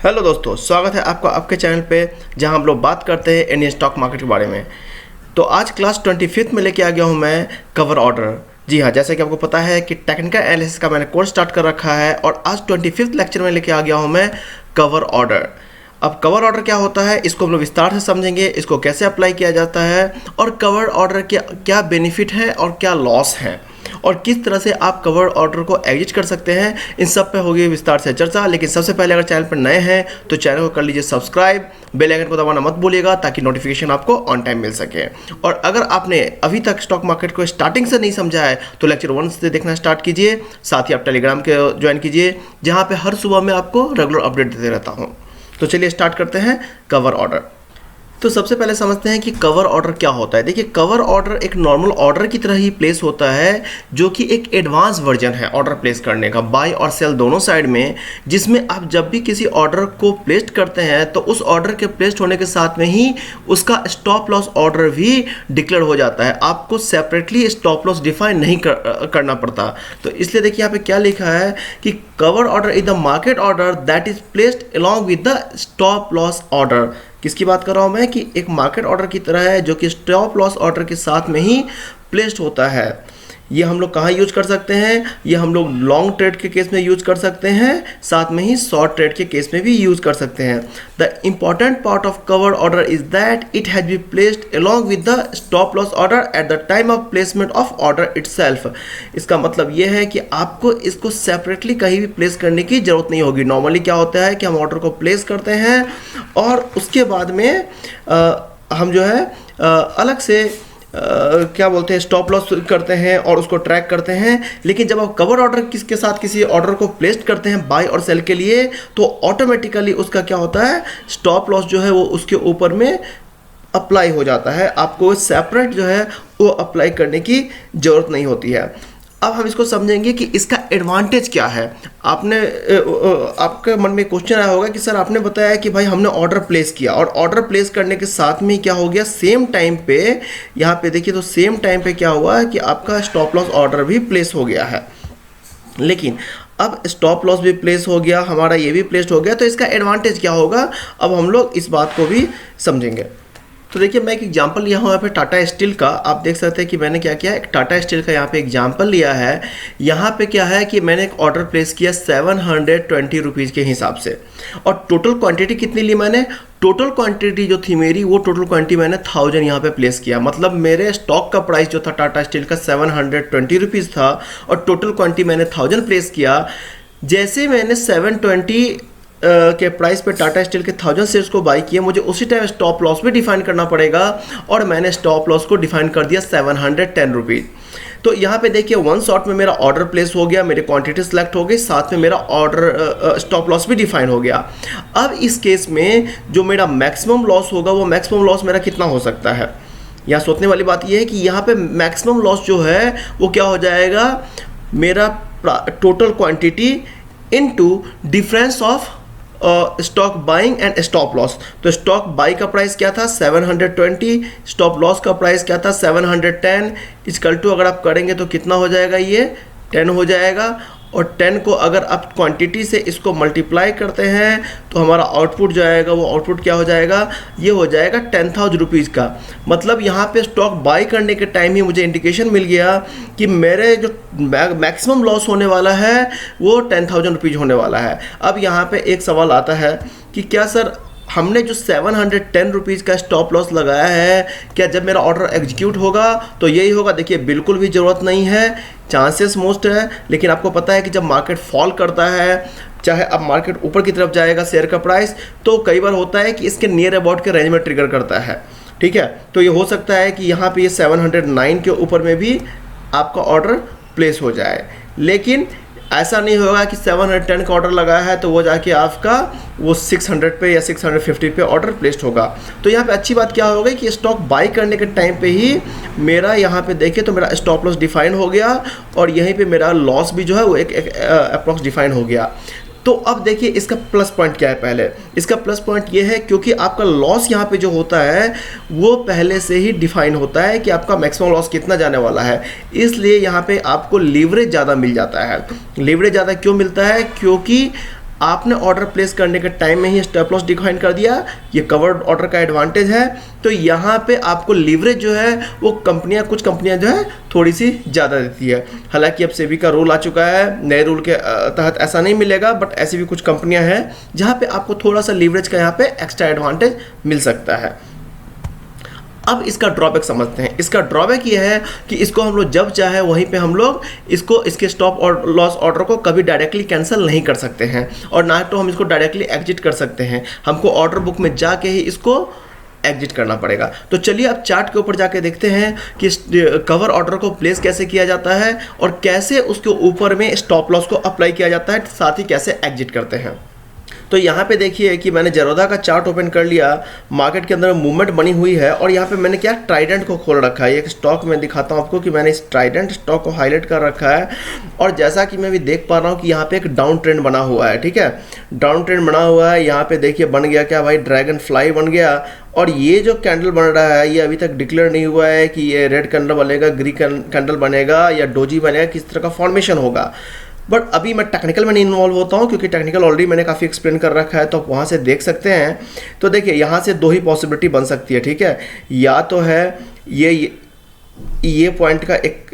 Hello दोस्तों, स्वागत है आपका आपके चैनल पे जहां हम लोग बात करते हैं इंडियन स्टॉक मार्केट के बारे में। तो आज क्लास 25 में लेके आ गया हूं मैं कवर ऑर्डर। जी हाँ, जैसे कि आपको पता है कि टेक्निकल एनालिसिस का मैंने कोर्स स्टार्ट कर रखा है और आज 25th लेक्चर में लेके आ गया हूं मैं कवर ऑर्डर। अब कवर ऑर्डर क्या होता है, इसको हम लोग विस्तार से समझेंगे, इसको कैसे अप्लाई किया जाता है और कवर ऑर्डर के क्या बेनिफिट है और क्या लॉस है और किस तरह से आप कवर ऑर्डर को एग्जिट कर सकते हैं। इन सब पे होगी विस्तार से चर्चा। लेकिन सबसे पहले अगर चैनल पर नए हैं तो चैनल को कर लीजिए सब्सक्राइब, बेल आइकन को दबाना मत भूलिएगा ताकि नोटिफिकेशन आपको ऑन टाइम मिल सके। और अगर आपने अभी तक स्टॉक मार्केट को स्टार्टिंग से नहीं समझा है तो लेक्चर 1 से देखना स्टार्ट कीजिए। साथ ही आप टेलीग्राम के ज्वाइन कीजिए जहाँ पे हर सुबह मैं आपको रेगुलर अपडेट देते रहता हूँ। तो चलिए स्टार्ट करते हैं कवर ऑर्डर। तो सबसे पहले समझते हैं कि कवर ऑर्डर क्या होता है। देखिए, कवर ऑर्डर एक नॉर्मल ऑर्डर की तरह ही प्लेस होता है, जो कि एक एडवांस वर्जन है ऑर्डर प्लेस करने का, बाय और सेल दोनों साइड में, जिसमें आप जब भी किसी ऑर्डर को प्लेस करते हैं तो उस ऑर्डर के प्लेस होने के साथ में ही उसका स्टॉप लॉस ऑर्डर भी डिक्लेयर हो जाता है। आपको सेपरेटली स्टॉप लॉस डिफाइन नहीं करना पड़ता। तो इसलिए देखिए यहाँ पे क्या लिखा है कि cover order is the market order that is placed along with the stop loss order. किसकी बात कर रहा हूँ मैं कि एक मार्केट ऑर्डर की तरह है जो कि स्टॉप लॉस ऑर्डर के साथ में ही प्लेस्ड होता है। ये हम लोग कहाँ यूज कर सकते हैं? ये हम लोग लॉन्ग ट्रेड के केस में यूज कर सकते हैं, साथ में ही शॉर्ट ट्रेड के केस में भी यूज कर सकते हैं। The important part of cover order is that it has be placed along with the stop loss order at the time of placement of order itself. इसका मतलब ये है कि आपको इसको सेपरेटली कहीं भी प्लेस करने की जरूरत नहीं होगी। नॉर्मली क्या होता है कि हम ऑर्डर को प्लेस करते हैं और उसके बाद में हम जो है अलग से क्या बोलते हैं स्टॉप लॉस करते हैं और उसको ट्रैक करते हैं। लेकिन जब आप कवर ऑर्डर किसके साथ किसी ऑर्डर को प्लेस करते हैं बाय और सेल के लिए, तो ऑटोमेटिकली उसका क्या होता है, स्टॉप लॉस जो है वो उसके ऊपर में अप्लाई हो जाता है। आपको सेपरेट जो है वो अप्लाई करने की ज़रूरत नहीं होती है। अब हम इसको समझेंगे कि इसका एडवांटेज क्या है। आपके मन में क्वेश्चन आया होगा कि सर आपने बताया कि भाई हमने ऑर्डर प्लेस किया और ऑर्डर प्लेस करने के साथ में क्या हो गया, सेम टाइम पे यहाँ पे देखिए तो सेम टाइम पे क्या हुआ है कि आपका स्टॉप लॉस ऑर्डर भी प्लेस हो गया है। लेकिन अब स्टॉप लॉस भी प्लेस हो गया, हमारा ये भी प्लेस हो गया, तो इसका एडवांटेज क्या होगा, अब हम लोग इस बात को भी समझेंगे। तो देखिए मैं एक एग्जांपल लिया हूँ यहाँ पे टाटा स्टील का। आप देख सकते हैं कि मैंने क्या किया, एक टाटा स्टील का यहाँ पे एग्जांपल लिया है। यहाँ पे क्या है कि मैंने एक ऑर्डर प्लेस किया 720 रुपीज़ के हिसाब से और टोटल क्वांटिटी कितनी ली मैंने, टोटल क्वांटिटी जो थी मेरी वो टोटल क्वांटिटी मैंने 1000 यहाँ पे प्लेस किया। मतलब मेरे स्टॉक का प्राइस जो था टाटा स्टील का 720 रुपीज़ था और टोटल क्वांटिटी मैंने 1000 प्लेस किया। जैसे मैंने 720 के प्राइस पे टाटा स्टील के 1000 शेयर्स को बाई किए, मुझे उसी टाइम स्टॉप लॉस भी डिफाइन करना पड़ेगा और मैंने स्टॉप लॉस को डिफाइन कर दिया 710 रुपीज़। तो यहाँ पे देखिए वन शॉट में मेरा ऑर्डर प्लेस हो गया, मेरी क्वांटिटी सेलेक्ट हो गई, साथ में मेरा ऑर्डर स्टॉप लॉस भी डिफाइन हो गया। अब इस केस में जो मेरा मैक्सिमम लॉस होगा वो मैक्सिमम लॉस मेरा कितना हो सकता है। यहाँ सोचने वाली बात यह है कि यहाँ पे मैक्सिमम लॉस जो है वो क्या हो जाएगा, मेरा total quantity into difference of stock buying and stop loss. तो स्टॉक बाई का प्राइस क्या था 720, स्टॉप लॉस का प्राइस क्या था 710, इक्वल टू अगर आप करेंगे तो कितना हो जाएगा, ये 10 हो जाएगा। और 10 को अगर आप क्वांटिटी से इसको मल्टीप्लाई करते हैं तो हमारा आउटपुट जो आएगा वो आउटपुट क्या हो जाएगा, ये हो जाएगा 10,000 रुपीज़ का। मतलब यहाँ पे स्टॉक बाई करने के टाइम ही मुझे इंडिकेशन मिल गया कि मेरे जो मैक्सिमम लॉस होने वाला है वो 10,000 रुपीज़ होने वाला है। अब यहाँ पे एक सवाल आता है कि क्या सर हमने जो 710 रुपीज़ का स्टॉप लॉस लगाया है, क्या जब मेरा ऑर्डर एग्जीक्यूट होगा तो यही होगा? देखिए बिल्कुल भी ज़रूरत नहीं है, चांसेस मोस्ट है। लेकिन आपको पता है कि जब मार्केट फॉल करता है, चाहे अब मार्केट ऊपर की तरफ जाएगा शेयर का प्राइस, तो कई बार होता है कि इसके नियर अबाउट के रेंज में ट्रिगर करता है। ठीक है, तो ये हो सकता है कि यहाँ पे ये 709 के ऊपर में भी आपका ऑर्डर प्लेस हो जाए। लेकिन ऐसा नहीं होगा कि 710 का ऑर्डर लगाया है तो वो जाके आपका वो 600 पे या 650 पे ऑर्डर प्लेस्ड होगा। तो यहाँ पे अच्छी बात क्या हो गई कि स्टॉक बाई करने के टाइम पे ही मेरा यहाँ पे देखिए तो मेरा स्टॉप लॉस डिफाइन हो गया और यहीं पे मेरा लॉस भी जो है वो एक अप्रॉक्स डिफाइन हो गया। तो अब देखिए इसका प्लस पॉइंट क्या है। पहले इसका प्लस पॉइंट ये है क्योंकि आपका लॉस यहाँ पे जो होता है वो पहले से ही डिफाइन होता है कि आपका मैक्सिमम लॉस कितना जाने वाला है, इसलिए यहाँ पे आपको लीवरेज ज़्यादा मिल जाता है। लीवरेज ज़्यादा क्यों मिलता है? क्योंकि आपने ऑर्डर प्लेस करने के टाइम में ही स्टॉप लॉस डिफाइन कर दिया, ये कवर्ड ऑर्डर का एडवांटेज है। तो यहाँ पे आपको लीवरेज जो है वो कुछ कंपनियां जो है थोड़ी सी ज़्यादा देती है। हालांकि अब सेबी का रूल आ चुका है, नए रूल के तहत ऐसा नहीं मिलेगा, बट ऐसी भी कुछ कंपनियां हैं जहाँ पे आपको थोड़ा सा लीवरेज का यहाँ पे एक्स्ट्रा एडवांटेज मिल सकता है। अब इसका ड्रॉबैक समझते हैं। इसका ड्रॉबैक ये है कि इसको हम लोग जब चाहे वहीं पे हम लोग इसके स्टॉप और लॉस ऑर्डर को कभी डायरेक्टली कैंसिल नहीं कर सकते हैं, और ना तो हम इसको डायरेक्टली एग्जिट कर सकते हैं। हमको ऑर्डर बुक में जाके ही इसको एग्जिट करना पड़ेगा। तो चलिए अब चार्ट के ऊपर जाके देखते हैं कि कवर ऑर्डर को प्लेस कैसे किया जाता है और कैसे उसके ऊपर में स्टॉप लॉस को अप्लाई किया जाता है, साथ ही कैसे एग्जिट करते हैं। तो यहाँ पे देखिए कि मैंने जेरोधा का चार्ट ओपन कर लिया, मार्केट के अंदर मूवमेंट बनी हुई है, और यहाँ पे मैंने क्या ट्राइडेंट को खोल रखा है। एक स्टॉक में दिखाता हूँ आपको कि मैंने इस ट्राइडेंट स्टॉक को हाईलाइट कर रखा है, और जैसा कि मैं भी देख पा रहा हूँ कि यहाँ पे एक डाउन ट्रेंड बना हुआ है। ठीक है, डाउन ट्रेंड बना हुआ है। यहाँ पे देखिए बन गया क्या भाई, ड्रैगन फ्लाई बन गया। और ये जो कैंडल बन रहा है ये अभी तक डिक्लेयर नहीं हुआ है कि ये रेड कैंडल बनेगा, ग्रीन कैंडल बनेगा या डोजी बनेगा, किस तरह का फॉर्मेशन होगा। बट अभी मैं टेक्निकल में नहीं इन्वॉल्व होता हूँ, क्योंकि टेक्निकल ऑलरेडी मैंने काफ़ी एक्सप्लेन कर रखा है, तो आप वहाँ से देख सकते हैं। तो देखिए यहाँ से दो ही पॉसिबिलिटी बन सकती है। ठीक है, या तो है ये पॉइंट का एक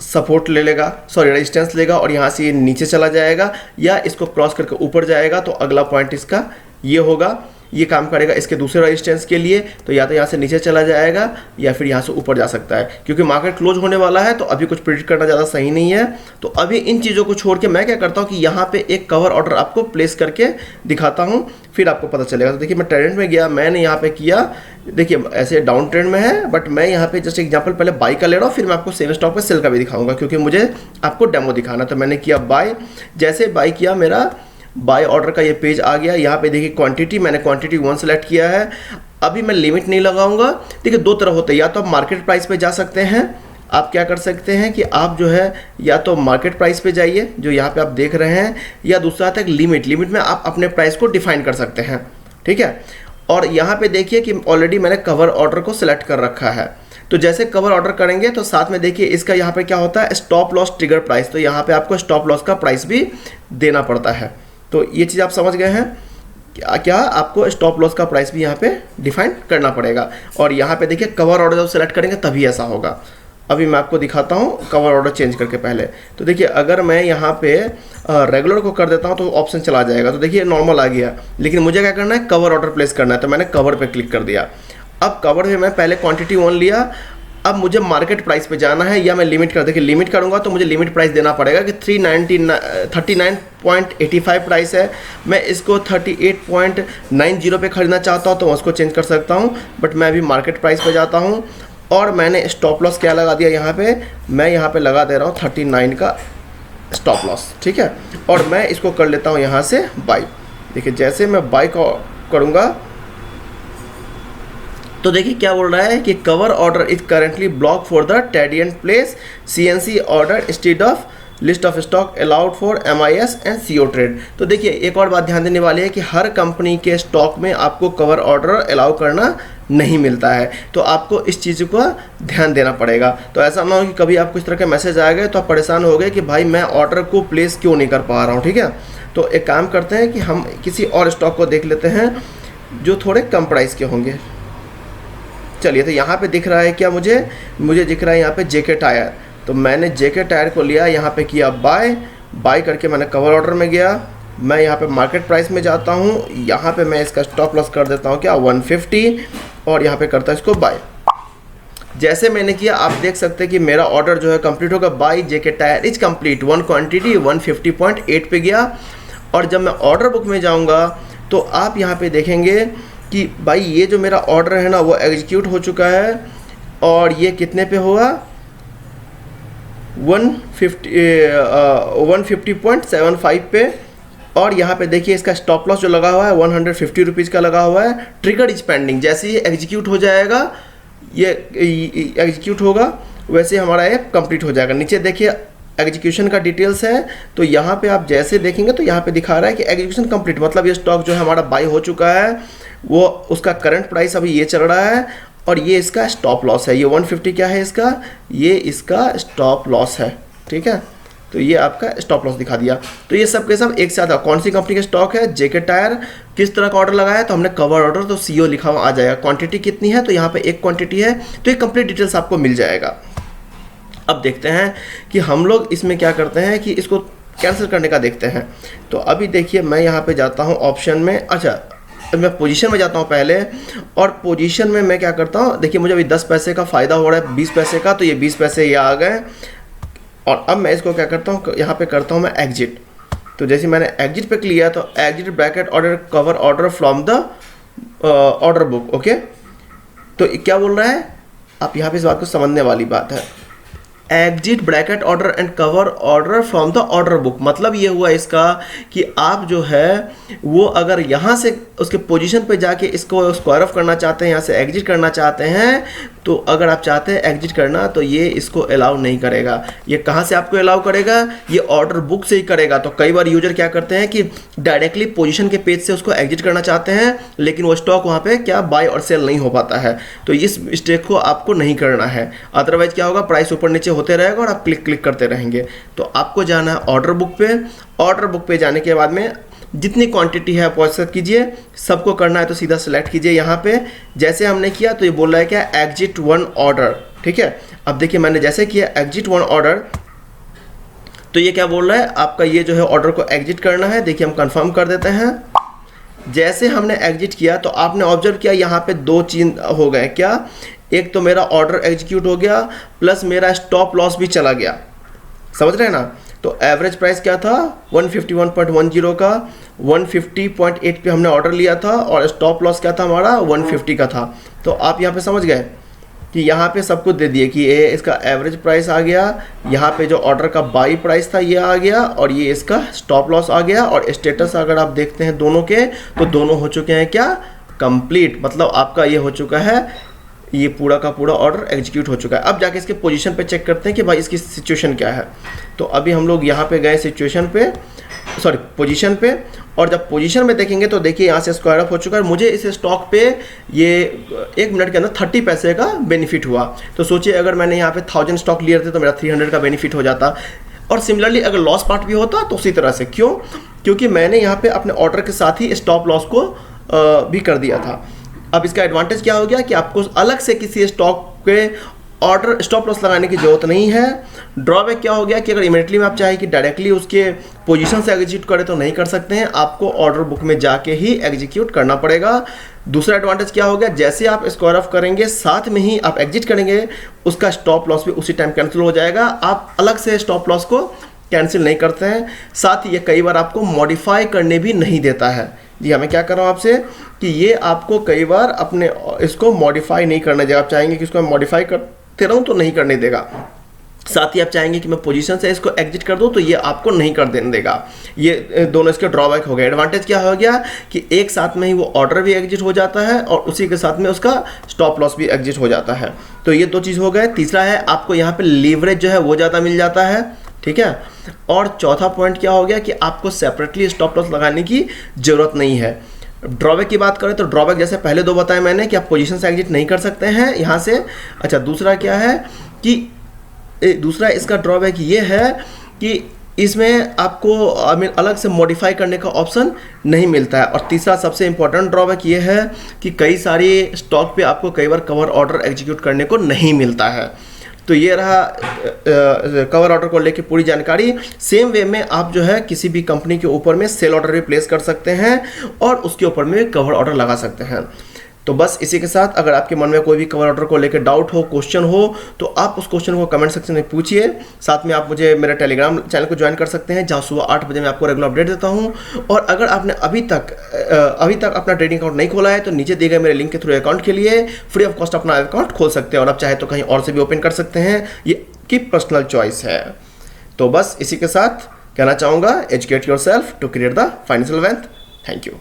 सपोर्ट ले लेगा, सॉरी रेजिस्टेंस लेगा, और यहाँ से ये नीचे चला जाएगा, या इसको क्रॉस करके ऊपर जाएगा। तो अगला पॉइंट इसका ये होगा, ये काम करेगा इसके दूसरे रेजिस्टेंस के लिए। तो या तो यहाँ से नीचे चला जाएगा या फिर यहाँ से ऊपर जा सकता है। क्योंकि मार्केट क्लोज होने वाला है तो अभी कुछ प्रिडिक्ट करना ज़्यादा सही नहीं है। तो अभी इन चीज़ों को छोड़ के मैं क्या करता हूँ कि यहाँ पे एक कवर ऑर्डर आपको प्लेस करके दिखाता हूँ, फिर आपको पता चलेगा। तो देखिए मैं ट्रेंड में गया, मैंने यहाँ पे किया, देखिए ऐसे डाउन ट्रेंड में है, बट मैं यहाँ पे जस्ट एग्जांपल पहले बाई का ले रहा हूँ, फिर मैं आपको सेम स्टॉक पे सेल का भी दिखाऊंगा, क्योंकि मुझे आपको डेमो दिखाना। तो मैंने किया बाय, जैसे बाई किया मेरा बाय ऑर्डर का ये पेज आ गया। यहाँ पे देखिए क्वांटिटी, मैंने क्वांटिटी 1 सेलेक्ट किया है। अभी मैं लिमिट नहीं लगाऊंगा। देखिए दो तरह होते हैं, या तो आप मार्केट प्राइस पे जा सकते हैं, आप क्या कर सकते हैं कि आप जो है या तो मार्केट प्राइस पे जाइए जो यहाँ पे आप देख रहे हैं, या दूसरा आता है लिमिट में आप अपने प्राइस को डिफाइन कर सकते हैं। ठीक है, और यहाँ पे देखिए कि ऑलरेडी मैंने कवर ऑर्डर को सिलेक्ट कर रखा है। तो जैसे कवर ऑर्डर करेंगे तो साथ में देखिए इसका यहाँ पे क्या होता है, स्टॉप लॉस ट्रिगर प्राइस। तो यहाँ पे आपको स्टॉप लॉस का प्राइस भी देना पड़ता है। तो ये चीज़ आप समझ गए हैं, क्या आपको स्टॉप लॉस का प्राइस भी यहाँ पे डिफाइन करना पड़ेगा। और यहाँ पे देखिए कवर ऑर्डर जब सेलेक्ट करेंगे तभी ऐसा होगा। अभी मैं आपको दिखाता हूँ कवर ऑर्डर चेंज करके पहले। तो देखिए अगर मैं यहाँ पे रेगुलर को कर देता हूँ तो ऑप्शन चला जाएगा। तो देखिए नॉर्मल आ गया, लेकिन मुझे क्या करना है, कवर ऑर्डर प्लेस करना है। तो मैंने कवर पे क्लिक कर दिया। अब कवर में मैं पहले क्वांटिटी 1 लिया, अब मुझे मार्केट प्राइस पे जाना है, या मैं लिमिट कर, देखिए लिमिट करूंगा तो मुझे लिमिट प्राइस देना पड़ेगा कि 39.85 प्राइस है। मैं इसको 38.90 पे खरीदना चाहता हूँ तो मैं उसको चेंज कर सकता हूँ, बट मैं अभी मार्केट प्राइस पे जाता हूँ। और मैंने स्टॉप लॉस क्या लगा दिया यहाँ पे, मैं यहाँ पे लगा दे रहा हूँ 39 का स्टॉप लॉस। ठीक है, और मैं इसको कर लेता हूँ यहाँ से बाई। देखिए जैसे मैं बाई करूँगा तो देखिए क्या बोल रहा है कि cover order is currently block for the trading place CNC order instead of list of stock allowed for MIS and CO trade. तो देखिए एक और बात ध्यान देने वाली है कि हर कंपनी के स्टॉक में आपको कवर ऑर्डर अलाउ करना नहीं मिलता है, तो आपको इस चीज़ को ध्यान देना पड़ेगा। तो ऐसा ना हो कि कभी आपको इस तरह के मैसेज आ गए तो आप परेशान हो गए कि भाई मैं ऑर्डर को प्लेस क्यों नहीं कर पा रहा हूँ। ठीक है, तो एक काम करते हैं कि हम किसी और स्टॉक को देख लेते हैं जो थोड़े कम प्राइस के होंगे। चलिए, तो यहाँ पे दिख रहा है क्या, मुझे दिख रहा है यहाँ पे JK टायर। तो मैंने JK टायर को लिया, यहाँ पे किया बाय करके मैंने कवर ऑर्डर में गया। मैं यहाँ पे मार्केट प्राइस में जाता हूँ, यहाँ पे मैं इसका स्टॉप लॉस कर देता हूँ क्या 150, और यहाँ पे करता है इसको बाय। जैसे मैंने किया आप देख सकते हैं कि मेरा ऑर्डर जो है कंप्लीट होगा। Buy JK tyre is complete, 1 quantity 150.8 पे गया। और जब मैं ऑर्डर बुक में जाऊँगा तो आप यहाँ पे देखेंगे कि भाई ये जो मेरा ऑर्डर है ना वो एग्जीक्यूट हो चुका है, और ये कितने पे हुआ 150.75 पे। और यहाँ पे देखिए इसका स्टॉप लॉस जो लगा हुआ है 150 रुपीज़ का लगा हुआ है। ट्रिगर इज पेंडिंग, जैसे ही एग्जीक्यूट हो जाएगा, ये एग्जीक्यूट होगा वैसे हमारा ये कंप्लीट हो जाएगा। नीचे देखिए एग्जीक्यूशन का डिटेल्स है, तो यहाँ पे आप जैसे देखेंगे तो यहाँ पे दिखा रहा है कि एग्जीक्यूशन कंप्लीट, मतलब ये स्टॉक जो है हमारा बाय हो चुका है। वो उसका करंट प्राइस अभी ये चल रहा है, और ये इसका स्टॉप लॉस है। ये 150 क्या है इसका, ये इसका स्टॉप लॉस है। ठीक है, तो ये आपका स्टॉप लॉस दिखा दिया। तो ये सब के सब एक साथ कौन सी कंपनी का स्टॉक है, जेके टायर, किस तरह का ऑर्डर लगाया, तो हमने कवर ऑर्डर तो सीओ लिखा हुआ आ जाएगा, क्वांटिटी कितनी है तो यहाँ पे एक क्वांटिटी है, तो ये कंप्लीट डिटेल्स आपको मिल जाएगा। अब देखते हैं कि हम लोग इसमें क्या करते हैं कि इसको कैंसिल करने का देखते हैं। तो अभी देखिए मैं यहाँ पे जाता हूँ ऑप्शन में, अच्छा मैं पोजीशन में जाता हूँ पहले, और पोजीशन में मैं क्या करता हूँ, देखिए मुझे अभी 10 पैसे का फ़ायदा हो रहा है 20 पैसे का, तो ये 20 पैसे ये आ गए। और अब मैं इसको क्या करता हूँ, यहाँ पे करता हूँ मैं एग्जिट। तो जैसे मैंने एग्जिट पे किया तो exit bracket order cover order from the order book. Okay, तो क्या बोल रहा है, आप यहाँ पे इस बात को समझने वाली बात है, exit bracket order and cover order from the order book. मतलब ये हुआ इसका कि आप जो है वो अगर यहाँ से उसके पोजीशन पे जाके इसको स्क्वायर ऑफ करना चाहते हैं, यहाँ से एग्जिट करना चाहते हैं, तो अगर आप चाहते हैं एग्जिट करना तो ये इसको अलाउ नहीं करेगा। ये कहाँ से आपको अलाउ करेगा, ये ऑर्डर बुक से ही करेगा। तो कई बार यूजर क्या करते हैं कि डायरेक्टली पोजीशन के पेज से उसको एग्जिट करना चाहते हैं, लेकिन वो स्टॉक वहाँ पे क्या बाय और सेल नहीं हो पाता है। तो इस मिस्टेक को आपको नहीं करना है, अदरवाइज क्या होगा, प्राइस ऊपर नीचे होते रहेगा और आप क्लिक करते रहेंगे। तो आपको जाना है ऑर्डर बुक पे। ऑर्डर बुक पे जाने के बाद में जितनी क्वांटिटी है आप वैसे कीजिए, सबको करना है तो सीधा सेलेक्ट कीजिए यहाँ पे, जैसे हमने किया तो ये बोल रहा है क्या, एग्जिट वन ऑर्डर। ठीक है, अब देखिए मैंने जैसे किया एग्जिट वन ऑर्डर, तो ये क्या बोल रहा है, आपका ये जो है ऑर्डर को एग्जिट करना है। देखिए हम कंफर्म कर देते हैं। जैसे हमने एग्जिट किया तो आपने ऑब्जर्व किया यहाँ पे दो चीज हो गए, क्या, एक तो मेरा ऑर्डर एग्जीक्यूट हो गया प्लस मेरा स्टॉप लॉस भी चला गया, समझ रहे हैं ना। तो एवरेज प्राइस क्या था 151.10 का, 150.8 पे हमने ऑर्डर लिया था, और स्टॉप लॉस क्या था हमारा 150 का था। तो आप यहाँ पे समझ गए कि यहाँ पे सब कुछ दे दिए कि ये इसका एवरेज प्राइस आ गया, यहाँ पे जो ऑर्डर का बाई प्राइस था ये आ गया, और ये इसका स्टॉप लॉस आ गया। और स्टेटस अगर आप देखते हैं दोनों के, तो दोनों हो चुके हैं क्या, कंप्लीट। मतलब आपका ये हो चुका है, ये पूरा का पूरा ऑर्डर एग्जीक्यूट हो चुका है। अब जाके इसके पोजीशन पे चेक करते हैं कि भाई इसकी सिचुएशन क्या है। तो अभी हम लोग यहाँ पे गए सिचुएशन पे, सॉरी पोजीशन पे, और जब पोजीशन में देखेंगे तो देखिए यहाँ से स्क्वायर ऑफ हो चुका है। मुझे इस स्टॉक पे ये 1 मिनट के अंदर 30 पैसे का बेनिफिट हुआ। तो सोचिए अगर मैंने यहाँ पे 1000 स्टॉक लिए थे तो मेरा 300 का बेनिफिट हो जाता। और सिमिलरली अगर लॉस पार्ट भी होता तो उसी तरह से, क्यों, क्योंकि मैंने यहाँ पे अपने ऑर्डर के साथ ही स्टॉप लॉस को भी कर दिया था। अब इसका एडवांटेज क्या हो गया कि आपको अलग से किसी स्टॉक के ऑर्डर स्टॉप लॉस लगाने की जरूरत नहीं है। ड्रॉबैक क्या हो गया कि अगर इमीडिएटली में आप चाहे कि डायरेक्टली उसके पोजीशन से एग्जीक्यूट करें तो नहीं कर सकते हैं, आपको ऑर्डर बुक में जाके ही एग्जीक्यूट करना पड़ेगा। दूसरा एडवांटेज क्या हो गया, जैसे आप स्क्वायर ऑफ करेंगे साथ में ही आप एग्जिट करेंगे, उसका स्टॉप लॉस भी उसी टाइम कैंसिल हो जाएगा। आप अलग से स्टॉप लॉस को कैंसिल नहीं करते हैं। साथ ही ये कई बार आपको मॉडिफाई करने भी नहीं देता है। जी हाँ, मैं क्या कर रहा हूँ आपसे कि ये आपको कई बार अपने इसको मॉडिफाई नहीं करने देगा। आप चाहेंगे कि इसको मैं मॉडिफाई करते रहूँ तो नहीं करने देगा। साथ ही आप चाहेंगे कि मैं पोजीशन से इसको एग्जिट कर दूं तो ये आपको नहीं कर देने देगा। ये दोनों इसके ड्रॉबैक हो गए। एडवांटेज क्या हो गया कि एक साथ में ही वो ऑर्डर भी एग्जिट हो जाता है और उसी के साथ में उसका स्टॉप लॉस भी एग्जिट हो जाता है। तो ये दो चीज़ हो गए। तीसरा है आपको यहाँ पे लीवरेज जो है वो ज़्यादा मिल जाता है, ठीक है। और चौथा पॉइंट क्या हो गया कि आपको सेपरेटली स्टॉप लॉस लगाने की ज़रूरत नहीं है। ड्रॉबैक की बात करें तो ड्रॉबैक जैसे पहले दो बताए मैंने कि आप पोजीशन से एग्जिट नहीं कर सकते हैं यहाँ से। अच्छा, दूसरा क्या है कि दूसरा इसका ड्रॉबैक ये है कि इसमें आपको अलग से मॉडिफाई करने का ऑप्शन नहीं मिलता है। और तीसरा सबसे इम्पोर्टेंट ड्रॉबैक ये है कि कई सारी स्टॉक पे आपको कई बार कवर ऑर्डर एग्जीक्यूट करने को नहीं मिलता है। तो ये रहा कवर ऑर्डर को लेके पूरी जानकारी। सेम वे में आप जो है किसी भी कंपनी के ऊपर में सेल ऑर्डर भी प्लेस कर सकते हैं और उसके ऊपर में कवर ऑर्डर लगा सकते हैं। तो बस इसी के साथ अगर आपके मन में कोई भी कवर ऑर्डर को लेकर डाउट हो, क्वेश्चन हो, तो आप उस क्वेश्चन को कमेंट सेक्शन में पूछिए। साथ में आप मुझे मेरे टेलीग्राम चैनल को ज्वाइन कर सकते हैं जहां सुबह 8 बजे मैं आपको रेगुलर अपडेट देता हूं। और अगर आपने अभी तक अपना ट्रेडिंग अकाउंट नहीं खोला है तो नीचे दिए गए मेरे लिंक के थ्रू अकाउंट के लिए फ्री ऑफ कॉस्ट अपना अकाउंट खोल सकते हैं और आप चाहे तो कहीं और से भी ओपन कर सकते हैं। ये की पर्सनल चॉइस है। तो बस इसी के साथ कहना चाहूँगा, educate yourself to create the financial wealth. Thank you.